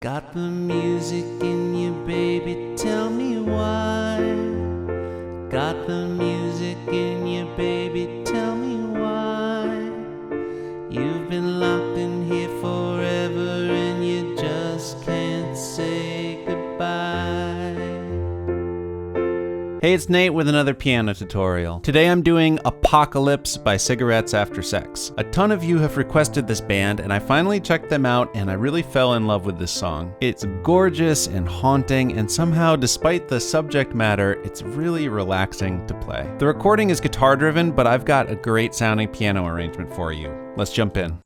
Got the music in you, baby, tell me why. Got the music in you, baby, tell me why. You've been locked in here forever and you just can't say goodbye. Hey, it's Nate with another piano tutorial. Today I'm doing Apocalypse by Cigarettes After Sex. A ton of you have requested this band and I finally checked them out and I really fell in love with this song. It's gorgeous and haunting, and somehow, despite the subject matter, it's really relaxing to play. The recording is guitar driven, but I've got a great sounding piano arrangement for you. Let's jump in.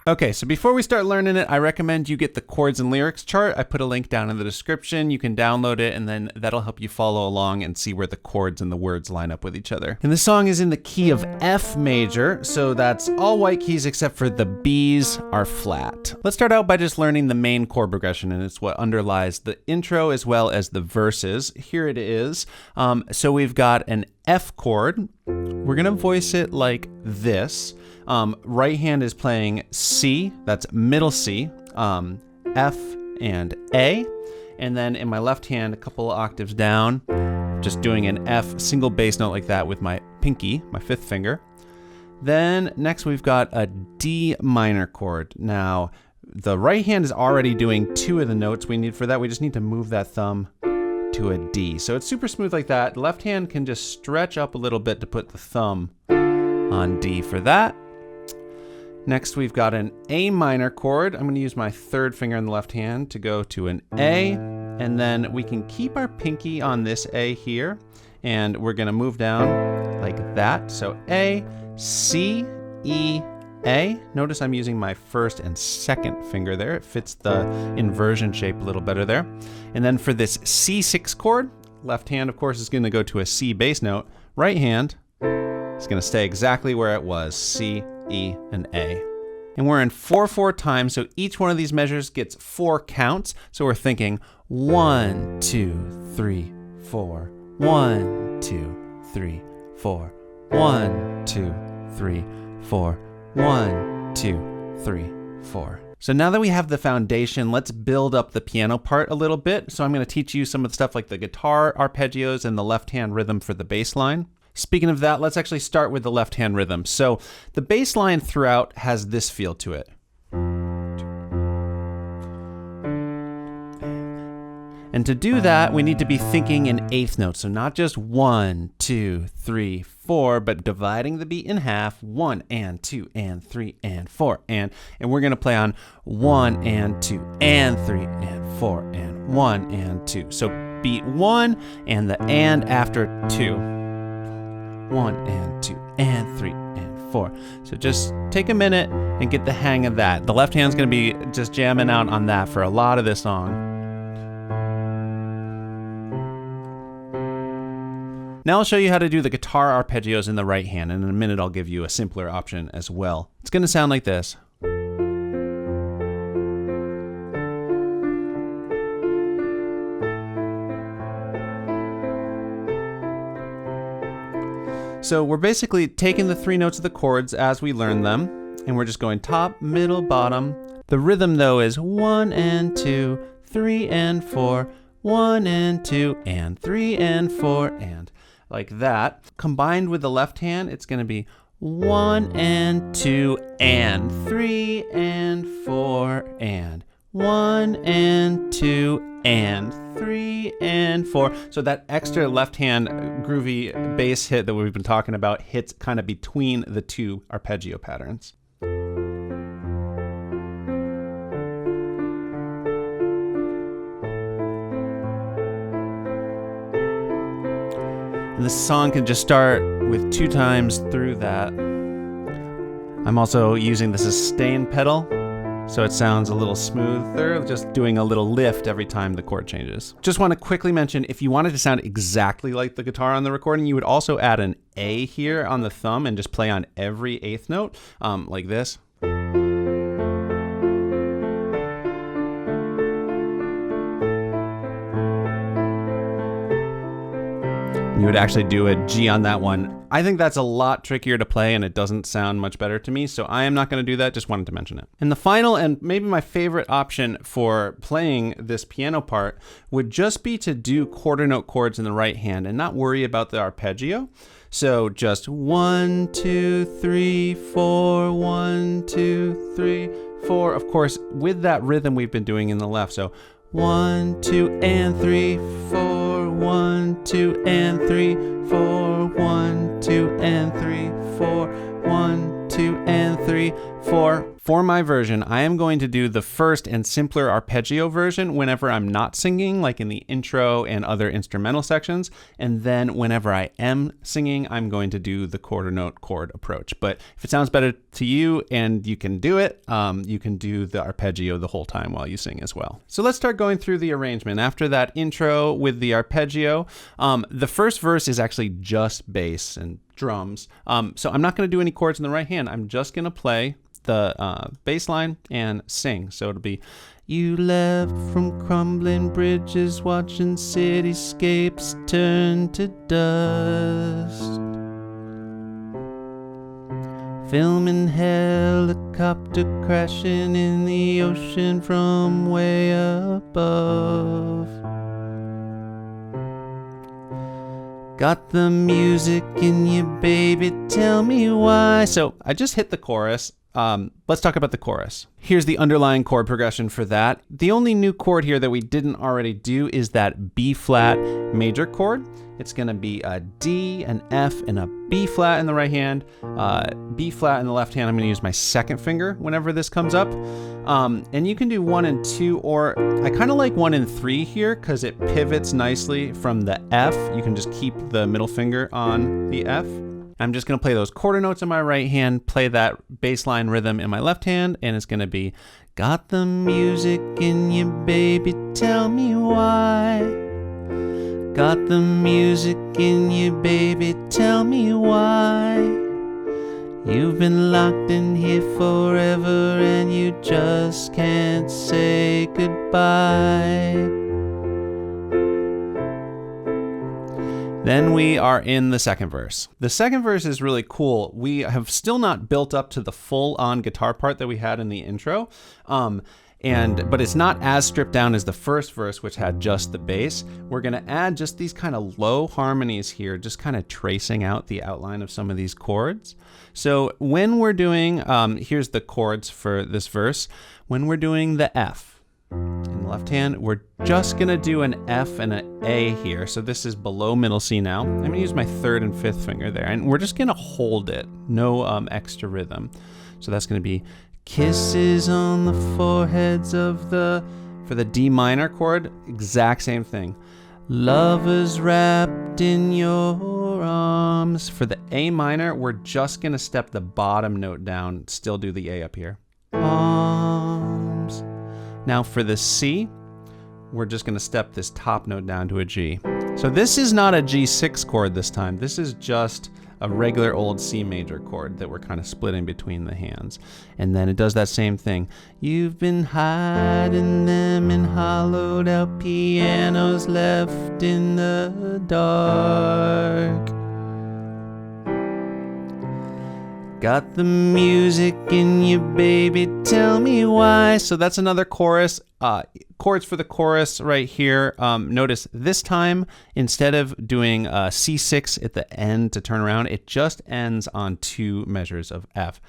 Okay, so before we start learning it, I recommend you get the chords and lyrics chart. I put a link down in the description. You can download it and then that'll help you follow along and see where the chords and the words line up with each other. And the song is in the key of F major, so that's all white keys except for the B's are flat. Let's start out by just learning the main chord progression, and it's what underlies the intro as well as the verses. Here it is. So we've got an F chord. We're gonna voice it like this. Right hand is playing C, that's middle C, F and A. And then in my left hand, a couple of octaves down, just doing an F single bass note like that with my pinky, my fifth finger. Then next we've got a D minor chord. Now, the right hand is already doing two of the notes we need for that. We just need to move that thumb to a D. So it's super smooth like that. The left hand can just stretch up a little bit to put the thumb on D for that. Next, we've got an A minor chord. I'm going to use my third finger in the left hand to go to an A, and then we can keep our pinky on this A here, and we're going to move down like that. So A, C, E, A. Notice I'm using my first and second finger there. It fits the inversion shape a little better there. And then for this C6 chord, left hand, of course, is going to go to a C bass note. Right hand is going to stay exactly where it was, C, E, and A. And we're in 4/4 time, so each one of these measures gets 4 counts. So we're thinking 1, 2, 3, 4. 1, 2, 3, 4. 1, 2, 3, 4. 1, 2, 3, 4. So now that we have the foundation, let's build up the piano part a little bit. So I'm going to teach you some of the stuff like the guitar arpeggios and the left hand rhythm for the bass line. Speaking of that, let's actually start with the left hand rhythm. So the bass line throughout has this feel to it. And to do that, we need to be thinking in eighth notes. So not just 1, 2, 3, 4, but dividing the beat in half. 1 and 2 and 3 and 4 and we're gonna play on 1 and 2 and 3 and 4 and 1 and 2. So beat 1 and the and after 2. 1 and 2 and 3 and 4. So just take a minute and get the hang of that. The left hand's gonna be just jamming out on that for a lot of this song. Now I'll show you how to do the guitar arpeggios in the right hand, and in a minute I'll give you a simpler option as well. It's gonna sound like this. So we're basically taking the 3 notes of the chords as we learn them, and we're just going top, middle, bottom. The rhythm though is 1 and 2, 3 and 4, 1 and 2 and 3 and 4 and like that. Combined with the left hand, it's going to be 1 and 2 and 3 and 4 and 1 and 2 and 3 and 4. So that extra left hand groovy bass hit that we've been talking about hits kind of between the 2 arpeggio patterns. And this song can just start with 2 times through that. I'm also using the sustain pedal, so it sounds a little smoother, just doing a little lift every time the chord changes. Just want to quickly mention, if you wanted to sound exactly like the guitar on the recording, you would also add an A here on the thumb and just play on every 8th note, like this. You would actually do a G on that one. I think that's a lot trickier to play and it doesn't sound much better to me, so I am not going to do that, just wanted to mention it. And the final and maybe my favorite option for playing this piano part would just be to do quarter note chords in the right hand and not worry about the arpeggio. So just 1, 2, 3, 4, 1, 2, 3, 4. Of course, with that rhythm we've been doing in the left. So 1, 2, and 3, 4, 1, 2, and 3, 4, 1, 2, and 3, 4, 1, 2, and 3, 4. For my version, I am going to do the first and simpler arpeggio version whenever I'm not singing, like in the intro and other instrumental sections. And then whenever I am singing, I'm going to do the quarter note chord approach. But if it sounds better to you and you can do it, you can do the arpeggio the whole time while you sing as well. So let's start going through the arrangement. After that intro with the arpeggio, the first verse is actually just bass and drums. So I'm not going to do any chords in the right hand. I'm just going to play the bass line and sing. So it'll be, you left from crumbling bridges, watching cityscapes turn to dust, filming helicopter crashing in the ocean from way above. Got the music in you, baby, tell me why. So I just hit the chorus. Let's talk about the chorus. Here's the underlying chord progression for that. The only new chord here that we didn't already do is that B flat major chord. It's gonna be a D, an F, and a B flat in the right hand, B flat in the left hand. I'm gonna use my second finger whenever this comes up. And you can do 1 and 2, or I kind of like 1 and 3 here because it pivots nicely from the F. You can just keep the middle finger on the F. I'm just going to play those quarter notes in my right hand, play that bass line rhythm in my left hand, and it's going to be, got the music in you, baby, tell me why. Got the music in you, baby, tell me why. You've been locked in here forever and you just can't say goodbye. Then we are in the second verse. The second verse is really cool. We have still not built up to the full-on guitar part that we had in the intro, but it's not as stripped down as the first verse, which had just the bass. We're gonna add just these kind of low harmonies here, just kind of tracing out the outline of some of these chords. So when we're doing, here's the chords for this verse. When we're doing the F, in the left hand, we're just gonna do an F and an A here. So this is below middle C now. I'm gonna use my third and fifth finger there, and we're just gonna hold it, no extra rhythm. So that's gonna be kisses on the foreheads of for the D minor chord, exact same thing. Lovers wrapped in your arms. For the A minor, we're just gonna step the bottom note down, still do the A up here. Arms. Now for the C, we're just going to step this top note down to a G. So this is not a G6 chord this time. This is just a regular old C major chord that we're kind of splitting between the hands. And then it does that same thing. You've been hiding them in hollowed out pianos left in the dark. Got the music in you, baby, tell me why. So that's another chorus. Chords for the chorus right here. Notice this time, instead of doing C6 at the end to turn around, it just ends on 2 measures of F.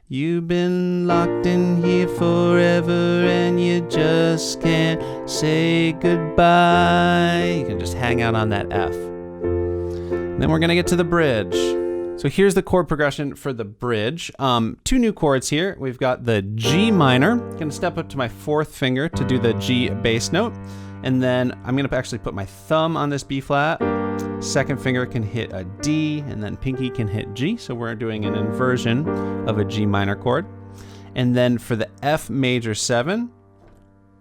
You've been locked in here forever and you just can't say goodbye. You can just hang out on that F. Then we're gonna get to the bridge. So here's the chord progression for the bridge. 2 new chords here. We've got the G minor. I'm gonna step up to my 4th finger to do the G bass note. And then I'm gonna actually put my thumb on this B flat. 2nd finger can hit a D, and then pinky can hit G. So we're doing an inversion of a G minor chord. And then for the F major 7,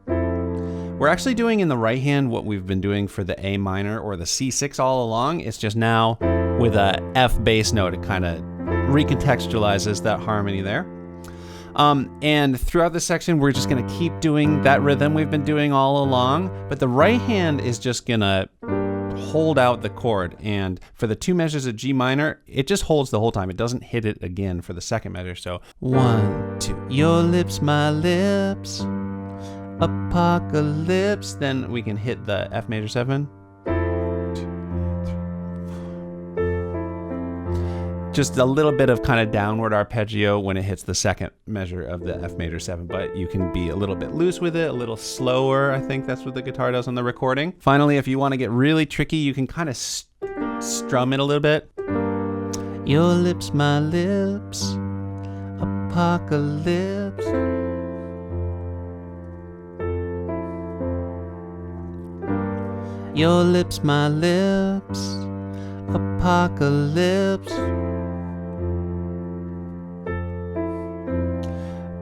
we're actually doing in the right hand what we've been doing for the A minor or the C6 all along. It's just now with a F bass note. It kind of recontextualizes that harmony there. And throughout this section, we're just gonna keep doing that rhythm we've been doing all along, but the right hand is just gonna hold out the chord. And for the 2 measures of G minor, it just holds the whole time. It doesn't hit it again for the second measure. So 1, 2, your lips, my lips, apocalypse. Then we can hit the F major 7. Just a little bit of kind of downward arpeggio when it hits the second measure of the F major 7, but you can be a little bit loose with it, a little slower. I think that's what the guitar does on the recording. Finally, if you want to get really tricky, you can kind of strum it a little bit. Your lips, my lips, apocalypse. Your lips, my lips, apocalypse.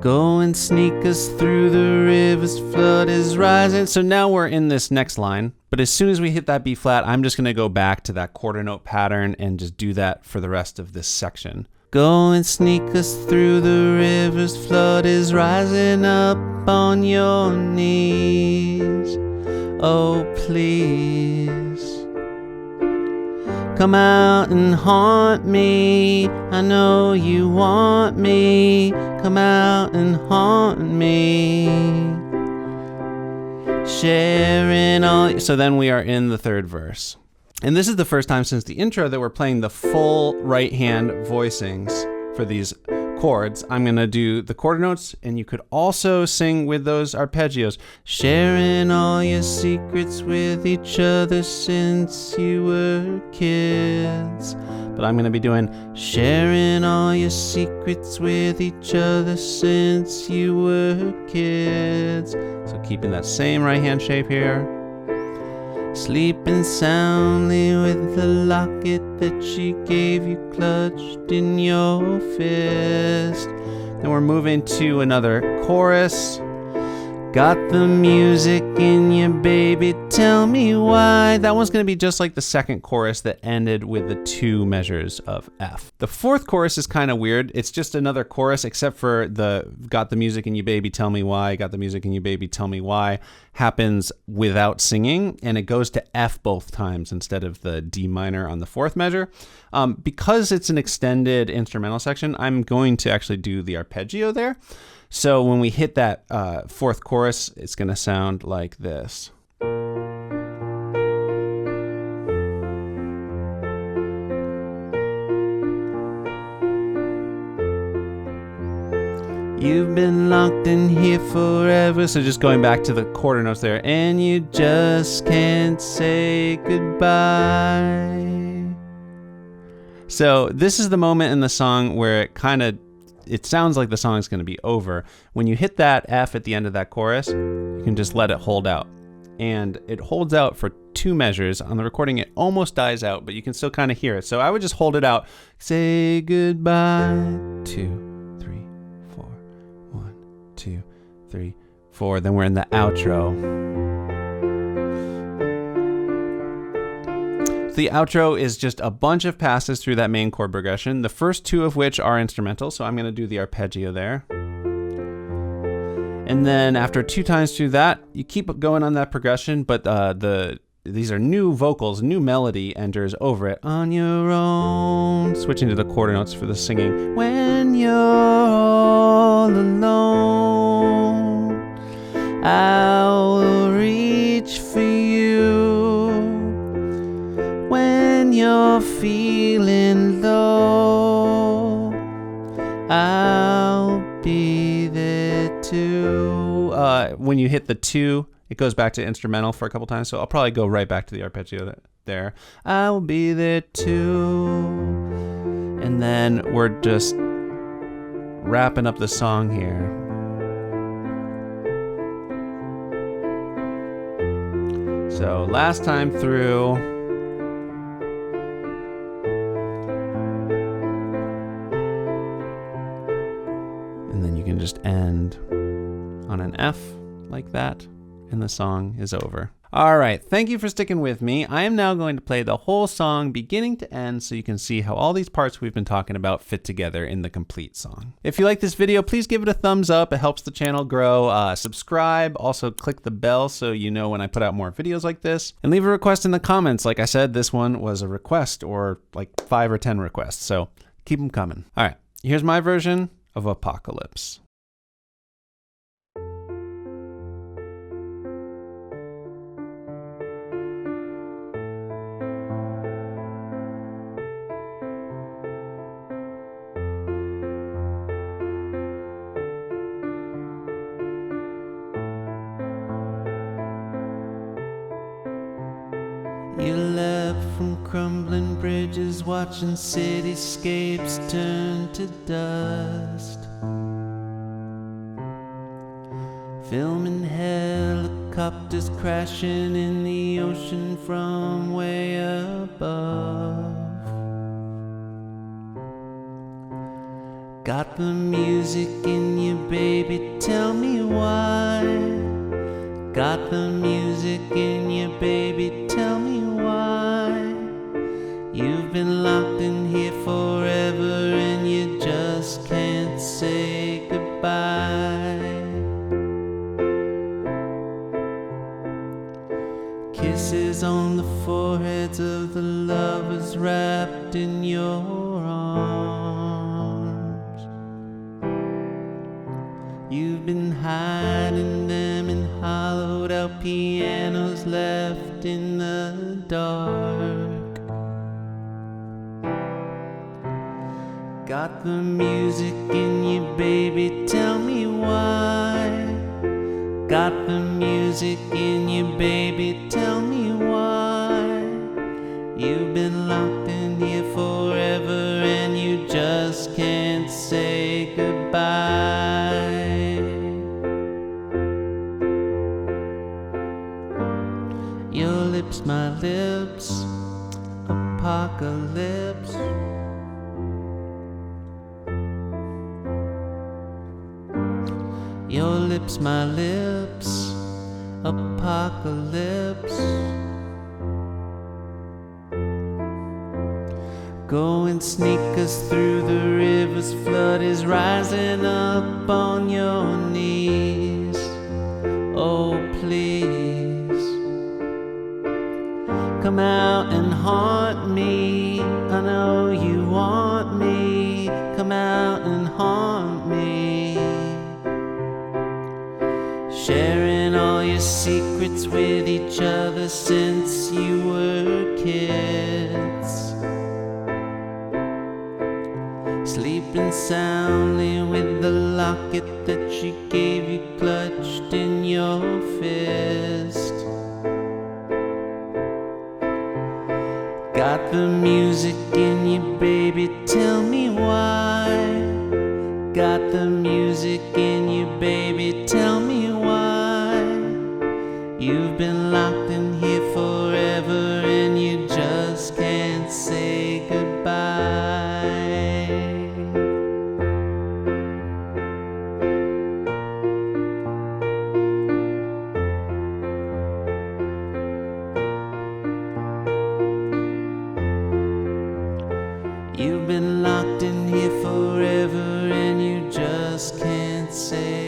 Go and sneak us through the rivers, flood is rising. So now we're in this next line, but as soon as we hit that B flat, I'm just gonna go back to that quarter note pattern and just do that for the rest of this section. Go and sneak us through the rivers, flood is rising up on your knees. Oh, please. Come out and haunt me, I know you want me. Come out and haunt me. Sharing all. So then we are in the third verse. And this is the first time since the intro that we're playing the full right hand voicings for these chords. I'm gonna do the quarter notes, and you could also sing with those arpeggios. Sharing all your secrets with each other since you were kids. But I'm gonna be doing sharing all your secrets with each other since you were kids. So keeping that same right hand shape here. Sleeping soundly with the locket that she gave you clutched in your fist. Then we're moving to another chorus. Got the music in you, baby, tell me why. That one's gonna be just like the second chorus that ended with the 2 measures of F. The fourth chorus is kind of weird. It's just another chorus except for the got the music in you, baby, tell me why. Got the music in you, baby, tell me why happens without singing, and it goes to F both times instead of the D minor on the 4th measure. Because it's an extended instrumental section, I'm going to actually do the arpeggio there. So when we hit that 4th chorus, it's going to sound like this. You've been locked in here forever. So just going back to the quarter notes there. And you just can't say goodbye. So this is the moment in the song where it sounds like the song is going to be over. When you hit that F at the end of that chorus, you can just let it hold out. And it holds out for 2 measures. On the recording, it almost dies out, but you can still kind of hear it. So I would just hold it out. Say goodbye. 2, 3, 4. 1, 2, 3, 4. Then we're in the outro. The outro is just a bunch of passes through that main chord progression, the first 2 of which are instrumental, so I'm going to do the arpeggio there. And then after 2 times through that, you keep going on that progression, but these are new vocals, new melody enters over it. On your own, switching to the quarter notes for the singing. When you're all alone, I'll reach for you. When you're feeling low, I'll be there too. When you hit the 2, it goes back to instrumental for a couple times, so I'll probably go right back to the arpeggio there. I'll be there too. And then we're just wrapping up the song here. So last time through. You can just end on an F like that, and the song is over. All right, thank you for sticking with me. I am now going to play the whole song beginning to end so you can see how all these parts we've been talking about fit together in the complete song. If you like this video, please give it a thumbs up. It helps the channel grow. Subscribe. Also click the bell so you know when I put out more videos like this. And leave a request in the comments. Like I said, this one was a request, or like 5 or 10 requests. So keep them coming. All right, here's my version of Apocalypse. You left from crumbling bridges, watching cityscapes turn to dust, filming helicopters crashing in the ocean from way above. Got the music in you, baby, tell me why. Got the music in you, baby, tell me why. You've been locked in here forever and you just can't say goodbye. Kisses on the foreheads of the lovers wrapped in your arms. You've been hiding them in hollowed out pianos left in the dark. Got the music in you, baby, tell me why. Got the music in you, baby, tell me why. You've been locked in here forever and you just can't say goodbye. Your lips, my lips, apocalypse. Your lips, my lips, apocalypse. Go and sneak us through the river's flood is rising up on your knees. Oh, please, come out and haunt me. I know you want me. Come out and haunt me. Sharing all your secrets with each other since you were kids. Sleeping soundly with the locket that she gave you clutched in your fist. Got the music in you, baby, tell me why. Got the music in you, baby, tell me why. You've been locked in here forever and you just can't say goodbye. You've been locked in here forever and you just can't say